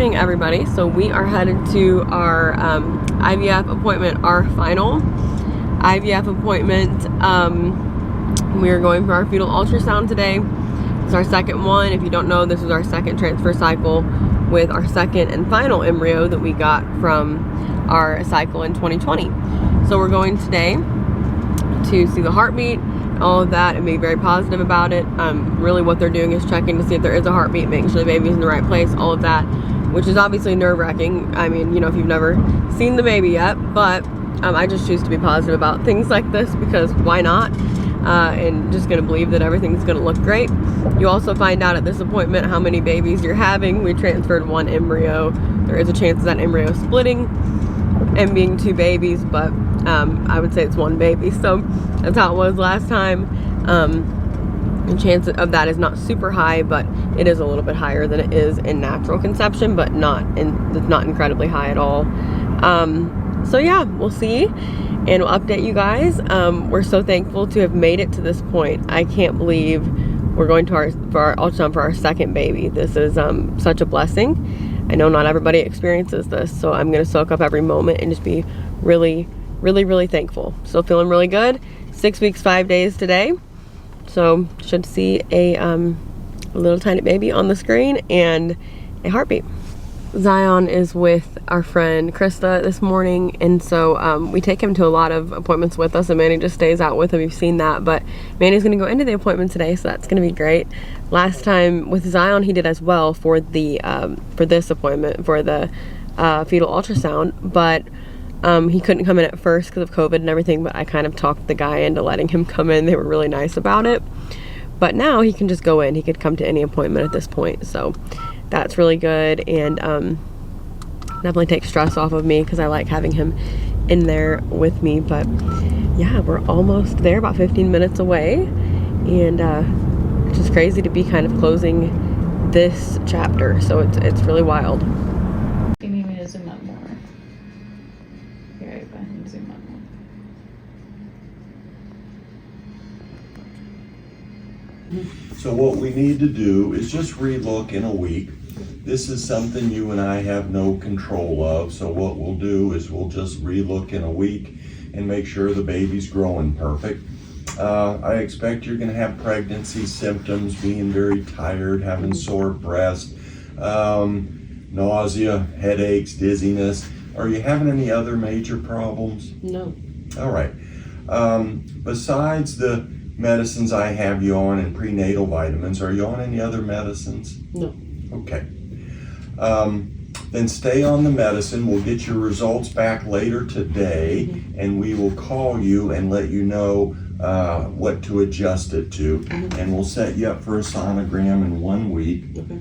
morning, everybody. So we are headed to our IVF appointment, our final IVF appointment. We are going for our fetal ultrasound today. It's our second one. If you don't know, this is our second transfer cycle with our second and final embryo that we got from our cycle in 2020. So we're going today to see the heartbeat, all of that, and be very positive about it. Really what they're doing is checking to see if there is a heartbeat, making sure the baby's in the right place, all of that, which is obviously nerve-wracking. I mean, you know, if you've never seen the baby yet, but I just choose to be positive about things like this because why not? And just gonna believe that everything's gonna look great. You also find out at this appointment how many babies you're having. We transferred one embryo. There is a chance of that embryo splitting and being two babies, but I would say it's one baby. So that's how it was last time. The chance of that is not super high, but it is a little bit higher than it is in natural conception, but it's not incredibly high at all. So yeah, we'll see, and we'll update you guys. We're so thankful to have made it to this point. I can't believe we're going to our ultrasound for our second baby. This is such a blessing. I know not everybody experiences this, so I'm gonna soak up every moment and just be really, really, really thankful. Still feeling really good. 6 weeks, 5 days today. So should see a little tiny baby on the screen and a heartbeat. Zion is with our friend Krista this morning, and so we take him to a lot of appointments with us, and Manny just stays out with him. You've seen that, but Manny's gonna go into the appointment today, so that's gonna be great. Last time with Zion, he did as well for the for this appointment for the fetal ultrasound, but he couldn't come in at first because of COVID and everything, but I kind of talked the guy into letting him come in. They were really nice about it, but now he can just go in. He could come to any appointment at this point, so that's really good, and definitely takes stress off of me because I like having him in there with me. But yeah, we're almost there, about 15 minutes away, and it's just crazy to be kind of closing this chapter, so it's really wild. You need me to zoom up more. Here, right, go ahead and zoom up more. So what we need to do is just relook in a week. This is something you and I have no control of, so what we'll do is we'll just relook in a week and make sure the baby's growing perfect. I expect you're gonna have pregnancy symptoms, being very tired, having sore breast, nausea, headaches, dizziness. Are you having any other major problems? No. All right. Besides the medicines I have you on and prenatal vitamins, are you on any other medicines? No. Okay. Then stay on the medicine. We'll get your results back later today, and we will call you and let you know what to adjust it to, and we'll set you up for a sonogram in 1 week. Okay.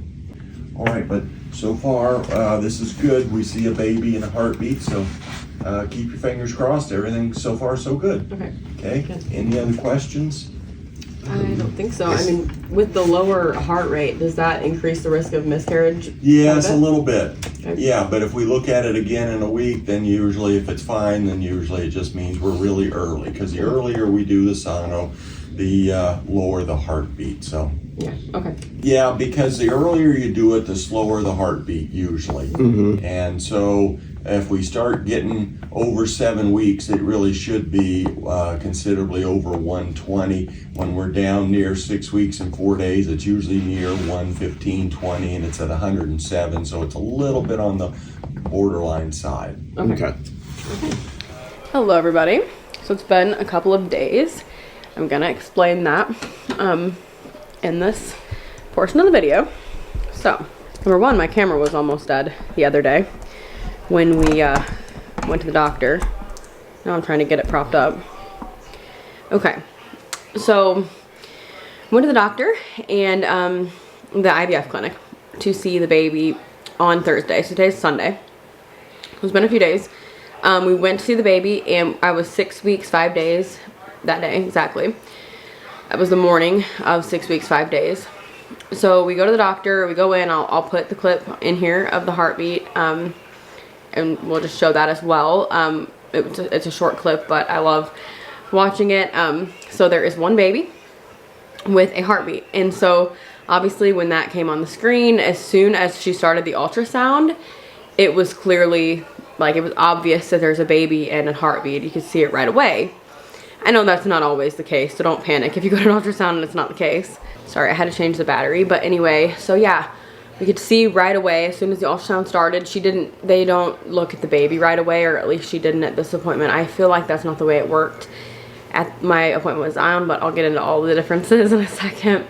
All right, but so far this is good. We see a baby and a heartbeat, so keep your fingers crossed. Everything so far so good. Okay. Okay. Good. Any other questions? I don't think so. I mean, with the lower heart rate, does that increase the risk of miscarriage? Yes, a little bit. Okay. Yeah, but if we look at it again in a week, then usually if it's fine, then usually it just means we're really early, because the earlier we do the sono, the lower the heartbeat. So Yeah, okay. yeah, because the earlier you do it, the slower the heartbeat usually. And so if we start getting over 7 weeks, it really should be considerably over 120. When we're down near 6 weeks and 4 days, it's usually near 115, 20, and it's at 107. So it's a little bit on the borderline side. Okay. Hello, everybody. So it's been a couple of days. I'm gonna explain that in this portion of the video. So, number one, my camera was almost dead the other day when we went to the doctor. Now I'm trying to get it propped up. Okay, so went to the doctor and the IVF clinic to see the baby on Thursday. So today's Sunday. It's been a few days. We went to see the baby, and I was 6 weeks, 5 days that day, exactly. That was the morning of 6 weeks, 5 days. So we go to the doctor, we go in, I'll put the clip in here of the heartbeat, and we'll just show that as well. It's a short clip, but I love watching it. So there is one baby with a heartbeat, and so Obviously, when that came on the screen, as soon as she started the ultrasound, it was clearly, like, it was obvious that there's a baby and a heartbeat. You could see it right away. I know that's not always the case, so don't panic if you go to an ultrasound and it's not the case. Sorry, I had to change the battery, but anyway, so yeah, we could see right away as soon as the ultrasound started. They don't look at the baby right away, or at least she didn't at this appointment. I feel like that's not the way it worked at my appointment with Zion, but I'll get into all the differences in a second,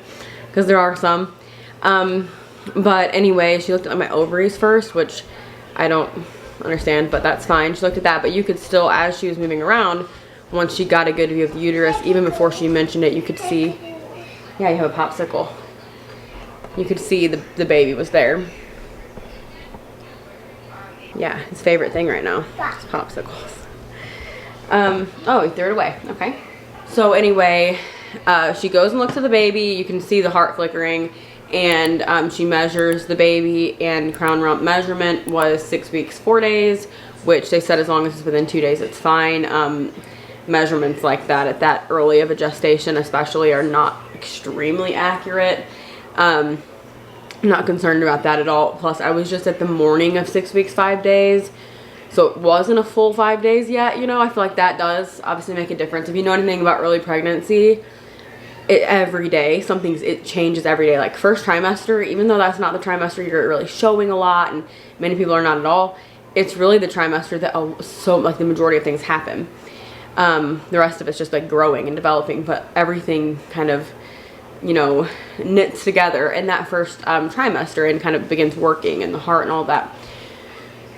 because there are some. But anyway, she looked at my ovaries first, which I don't understand, but that's fine. She looked at that, but you could still, as she was moving around, once she got a good view of the uterus, even before she mentioned it, you could see, yeah, you have a popsicle. You could see the baby was there. Yeah, his favorite thing right now is popsicles. Oh, he threw it away. Okay. So anyway, she goes and looks at the baby. You can see the heart flickering, and she measures the baby, and crown rump measurement was 6 weeks, 4 days, which they said as long as it's within 2 days, it's fine. Measurements like that at that early of a gestation especially are not extremely accurate. I'm not concerned about that at all. Plus, I was just at the morning of 6 weeks, 5 days. So it wasn't a full 5 days yet, you know. I feel like that does obviously make a difference. If you know anything about early pregnancy, every day, it changes every day. Like first trimester, even though that's not the trimester you're really showing a lot, and many people are not at all, it's really the trimester that like the majority of things happen. The rest of it's just like growing and developing, but everything kind of, you know, knits together in that first trimester and kind of begins working, and the heart and all that.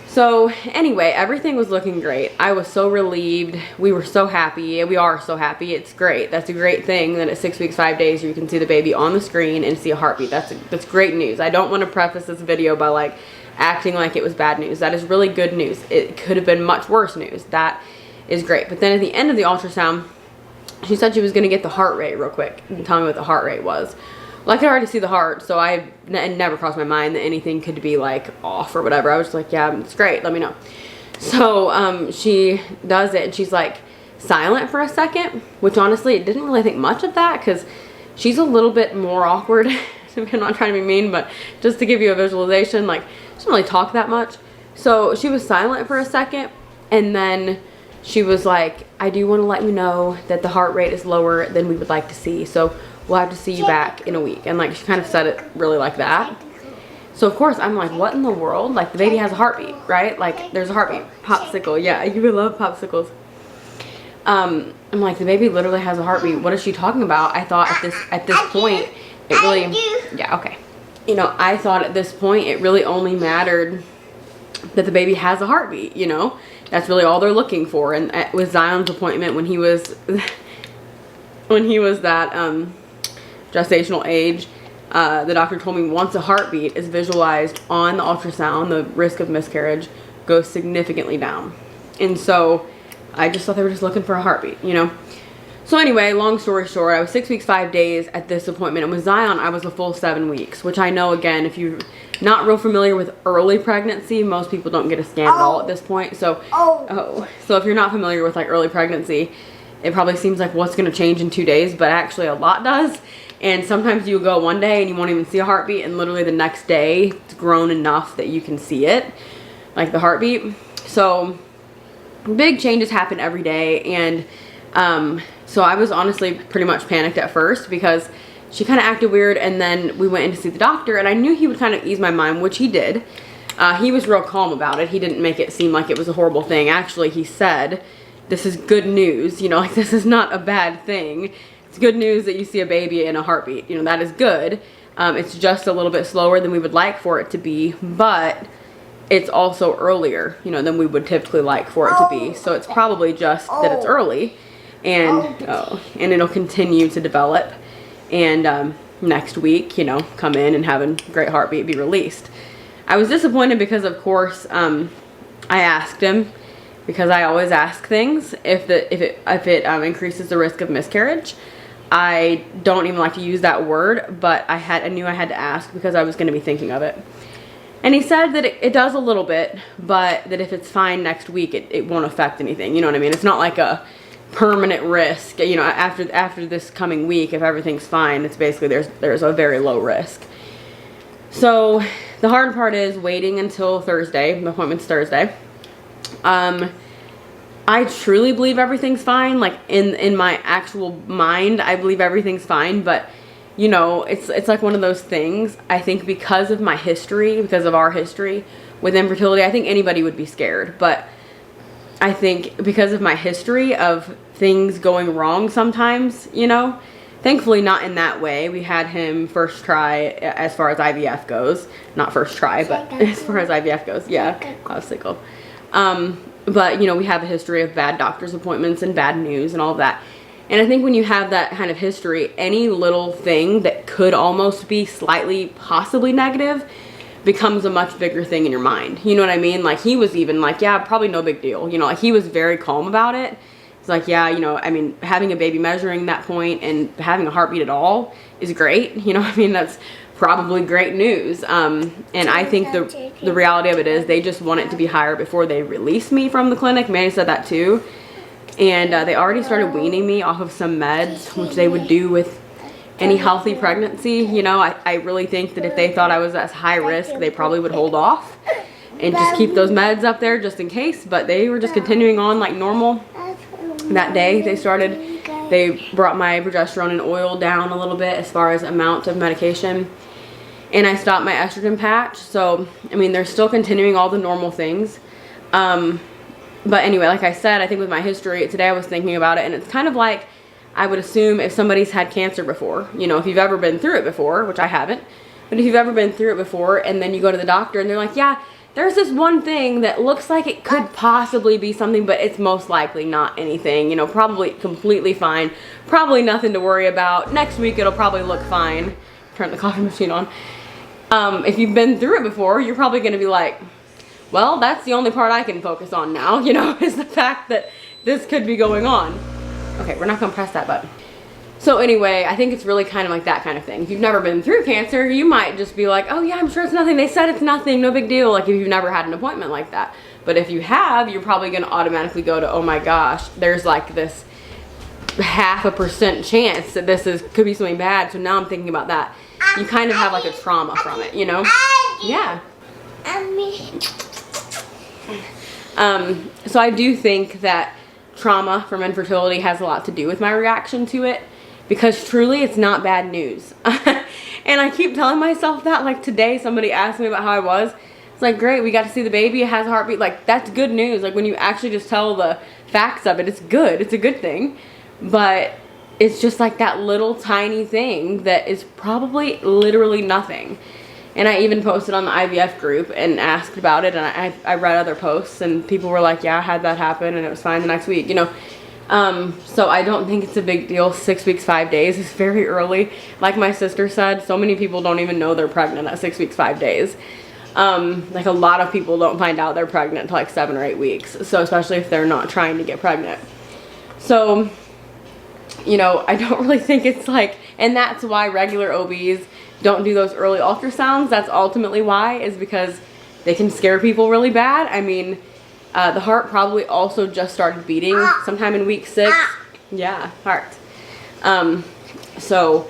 So anyway, everything was looking great. I was so relieved. We were so happy. We are so happy. It's great. That's a great thing that at 6 weeks, 5 days, you can see the baby on the screen and see a heartbeat. That's great news. I don't want to preface this video by like acting like it was bad news. That is really good news. It could have been much worse news. That is great. But then at the end of the ultrasound, she said she was going to get the heart rate real quick and tell me what the heart rate was. Well, I could already see the heart, so it never crossed my mind that anything could be like off or whatever. I was just like, yeah, it's great, let me know. So she does it, and she's like silent for a second, which honestly, it didn't really think much of that, because she's a little bit more awkward. I'm not trying to be mean, but just to give you a visualization, like, she doesn't really talk that much. So she was silent for a second, and then she was like, I do want to let you know that the heart rate is lower than we would like to see, so we'll have to see you back in a week. And like, she kind of said it really like that. So of course I'm like, what in the world? Like, the baby has a heartbeat, right? Like, there's a heartbeat. Popsicle, yeah, you would love popsicles. I'm like, the baby literally has a heartbeat. What is she talking about? I thought at this point it really, yeah, okay. You know, I thought at this point it really only mattered that the baby has a heartbeat, you know? That's really all they're looking for. And with Zion's appointment, when he was that gestational age, the doctor told me once a heartbeat is visualized on the ultrasound, the risk of miscarriage goes significantly down. And so I just thought they were just looking for a heartbeat, you know? So anyway, long story short, I was 6 weeks, 5 days at this appointment. And with Zion, I was a full 7 weeks, which I know, again, if you're not real familiar with early pregnancy, most people don't get a scan at all at this point. So, so if you're not familiar with like early pregnancy, it probably seems like what's going to change in 2 days, but actually a lot does. And sometimes you go one day and you won't even see a heartbeat, and literally the next day it's grown enough that you can see it, like the heartbeat. So big changes happen every day. And so I was honestly pretty much panicked at first, because she kind of acted weird, and then we went in to see the doctor, and I knew he would kind of ease my mind, which he did. He was real calm about it. He didn't make it seem like it was a horrible thing. Actually, he said, this is good news, you know, like, this is not a bad thing. It's good news that you see a baby in a heartbeat, you know, that is good. It's just a little bit slower than we would like for it to be, but it's also earlier, you know, than we would typically like for it to be. So it's probably just that it's early, and and it'll continue to develop, and next week, you know, come in and have a great heartbeat, be released. I was disappointed because, of course, I asked him, because I always ask things, if it increases the risk of miscarriage. I don't even like to use that word, but I knew I had to ask, because I was going to be thinking of it. And he said that it does a little bit, but that if it's fine next week, it won't affect anything. You know what I mean? It's not like permanent risk. You know, after this coming week, if everything's fine, it's basically there's a very low risk. So the hard part is waiting until Thursday. The appointment's Thursday. I truly believe everything's fine. Like in my actual mind, I believe everything's fine. But you know, it's like one of those things. I think because of my history, because of our history with infertility, I think anybody would be scared. But I think because of my history of things going wrong sometimes, you know, thankfully not in that way. We had him first try as far as IVF goes. Not first try, but as far as IVF goes. Yeah, obstacle. But, you know, we have a history of bad doctor's appointments and bad news and all of that. And I think when you have that kind of history, any little thing that could almost be slightly possibly negative becomes a much bigger thing in your mind. You know what I mean? Like, he was even like, yeah, probably no big deal. You know, like, he was very calm about it. It's like, yeah, you know, I mean, having a baby measuring that point and having a heartbeat at all is great. You know, I mean, that's probably great news. And I think the reality of it is they just want it to be higher before they release me from the clinic. Manny said that too. And they already started weaning me off of some meds, which they would do with any healthy pregnancy. You know, I really think that if they thought I was at high risk, they probably would hold off and just keep those meds up there just in case. But they were just continuing on like normal. That day they brought my progesterone and oil down a little bit as far as amount of medication. And I stopped my estrogen patch. So, I mean, they're still continuing all the normal things. But anyway, like I said, I think with my history, today I was thinking about it, and it's kind of like, I would assume if somebody's had cancer before, you know, if you've ever been through it before, which I haven't, but if you've ever been through it before, and then you go to the doctor and they're like, yeah, there's this one thing that looks like it could possibly be something, but it's most likely not anything, you know, probably completely fine, probably nothing to worry about. Next week it'll probably look fine. Turn the coffee machine on. If you've been through it before, you're probably going to be like, well, that's the only part I can focus on now, you know, is the fact that this could be going on. Okay, we're not going to press that button. So anyway, I think it's really kind of like that kind of thing. If you've never been through cancer, you might just be like, oh yeah, I'm sure it's nothing. They said it's nothing, no big deal. Like if you've never had an appointment like that. But if you have, you're probably going to automatically go to, oh my gosh, there's like this 0.5% chance that could be something bad. So now I'm thinking about that. You kind of have like a trauma from it, you know? Yeah. So I do think that trauma from infertility has a lot to do with my reaction to it, because truly it's not bad news. And I keep telling myself that. Like today somebody asked me about how I was. It's like, great, we got to see the baby, it has a heartbeat. Like, that's good news. Like when you actually just tell the facts of it, it's good, it's a good thing. But it's just like that little tiny thing that is probably literally nothing. And I even posted on the IVF group and asked about it, and I read other posts, and people were like, yeah, I had that happen, and it was fine the next week, you know. So I don't think it's a big deal. 6 weeks, 5 days is very early. Like my sister said, so many people don't even know they're pregnant at 6 weeks, 5 days. Like a lot of people don't find out they're pregnant until like 7 or 8 weeks. So especially if they're not trying to get pregnant. So, you know, I don't really think it's like, and that's why regular OBs don't do those early ultrasounds. That's ultimately why, is because they can scare people really bad. I mean, the heart probably also just started beating sometime in week 6. Yeah, heart. So,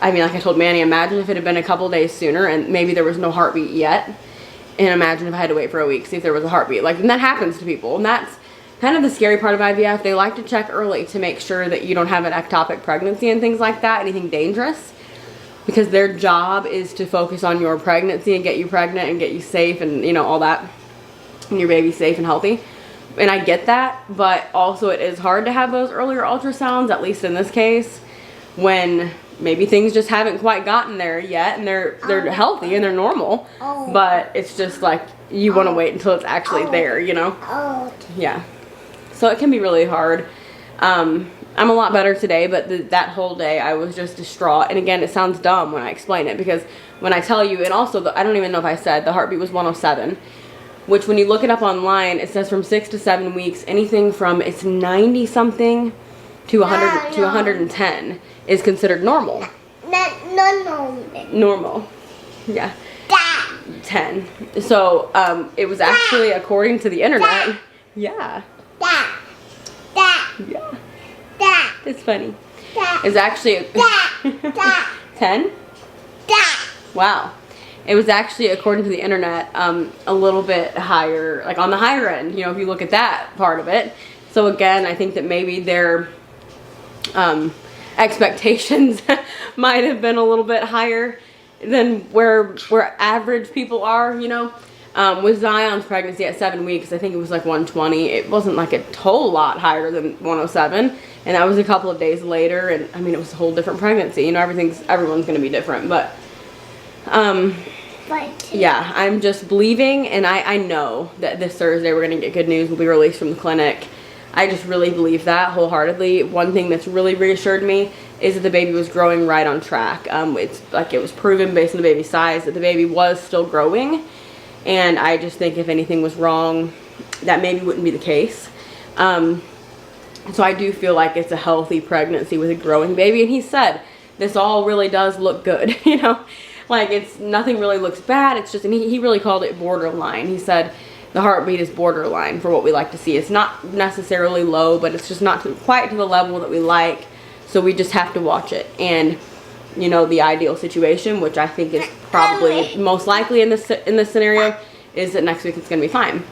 I mean, like I told Manny, imagine if it had been a couple days sooner and maybe there was no heartbeat yet. And imagine if I had to wait for a week, see if there was a heartbeat. Like, and that happens to people. And that's kind of the scary part of IVF. They like to check early to make sure that you don't have an ectopic pregnancy and things like that, anything dangerous. Because their job is to focus on your pregnancy and get you pregnant and get you safe and, you know, all that. And your baby's safe and healthy. And I get that, but also it is hard to have those earlier ultrasounds, at least in this case, when maybe things just haven't quite gotten there yet and they're healthy and they're normal. But it's just like you want to wait until it's actually there, you know? Yeah. So it can be really hard. I'm a lot better today, but that whole day I was just distraught. And again, it sounds dumb when I explain it, because when I tell you, and also I don't even know if I said the heartbeat was 107, which when you look it up online, it says from 6 to 7 weeks, anything from it's 90 something to 100 to 110 is considered normal. Normal. Yeah. 10. So it was actually, according to the internet. Yeah. Yeah. It's funny. It's actually 10? Wow. It was actually, according to the internet, a little bit higher, like on the higher end, you know, if you look at that part of it. So again, I think that maybe their expectations might have been a little bit higher than where average people are, you know. With Zion's pregnancy at 7 weeks, I think it was like 120. It wasn't like a whole lot higher than 107. And that was a couple of days later. And I mean, it was a whole different pregnancy. You know, everyone's going to be different. But, yeah, I'm just believing. And I know that this Thursday we're going to get good news. We'll be released from the clinic. I just really believe that wholeheartedly. One thing that's really reassured me is that the baby was growing right on track. It's like it was proven based on the baby's size that the baby was still growing. And I just think if anything was wrong, that maybe wouldn't be the case. So I do feel like it's a healthy pregnancy with a growing baby. And he said, this all really does look good, you know. Like, it's nothing really looks bad. It's just, and he really called it borderline. He said the heartbeat is borderline for what we like to see. It's not necessarily low, but it's just not quite to the level that we like. So we just have to watch it. And, you know, the ideal situation, which I think is probably most likely in this scenario, is that next week it's going to be fine.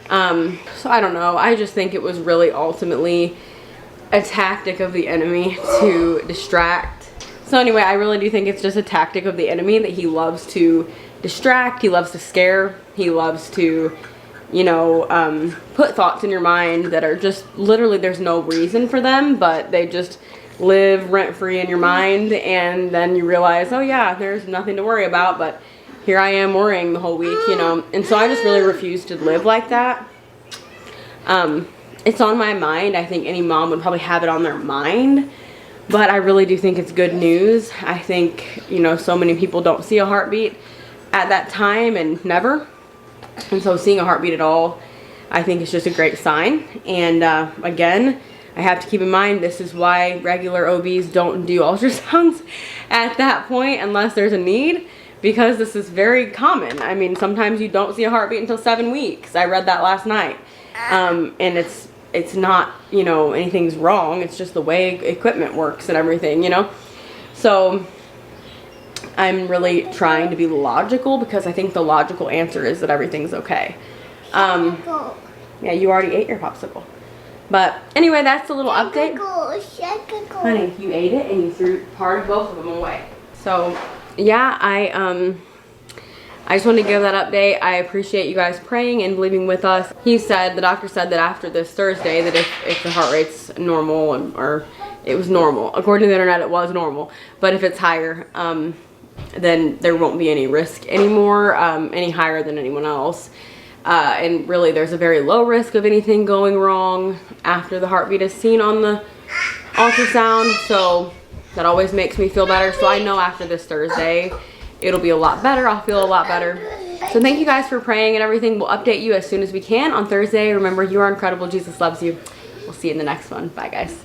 So I don't know. I just think it was really ultimately a tactic of the enemy to distract. So anyway, I really do think it's just a tactic of the enemy that he loves to distract. He loves to scare. He loves to, you know, put thoughts in your mind that are just literally, there's no reason for them, but they just live rent-free in your mind, and then you realize, oh yeah, there's nothing to worry about, but here I am worrying the whole week, you know. And so I just really refuse to live like that. It's on my mind. I think any mom would probably have it on their mind, but I really do think it's good news. I think, you know, so many people don't see a heartbeat at that time and never, and so seeing a heartbeat at all, I think it's just a great sign. And again, I have to keep in mind, this is why regular OBs don't do ultrasounds at that point unless there's a need, because this is very common. I mean, sometimes you don't see a heartbeat until 7 weeks. I read that last night. And it's not, you know, anything's wrong. It's just the way equipment works and everything, you know. So I'm really trying to be logical, because I think the logical answer is that everything's okay. Yeah, you already ate your popsicle. But anyway, that's a little update. Honey, you ate it and you threw part of both of them away. So yeah, I just wanted to give that update. I appreciate you guys praying and believing with us. He said, the doctor said that after this Thursday, that if the heart rate's normal, or it was normal, according to the internet it was normal, but if it's higher, then there won't be any risk anymore, any higher than anyone else. And really there's a very low risk of anything going wrong after the heartbeat is seen on the ultrasound, so that always makes me feel better. So I know after this Thursday it'll be a lot better. I'll feel a lot better. So thank you guys for praying and everything. We'll update you as soon as we can on Thursday. Remember, you are incredible. Jesus loves you. We'll see you in the next one. Bye guys.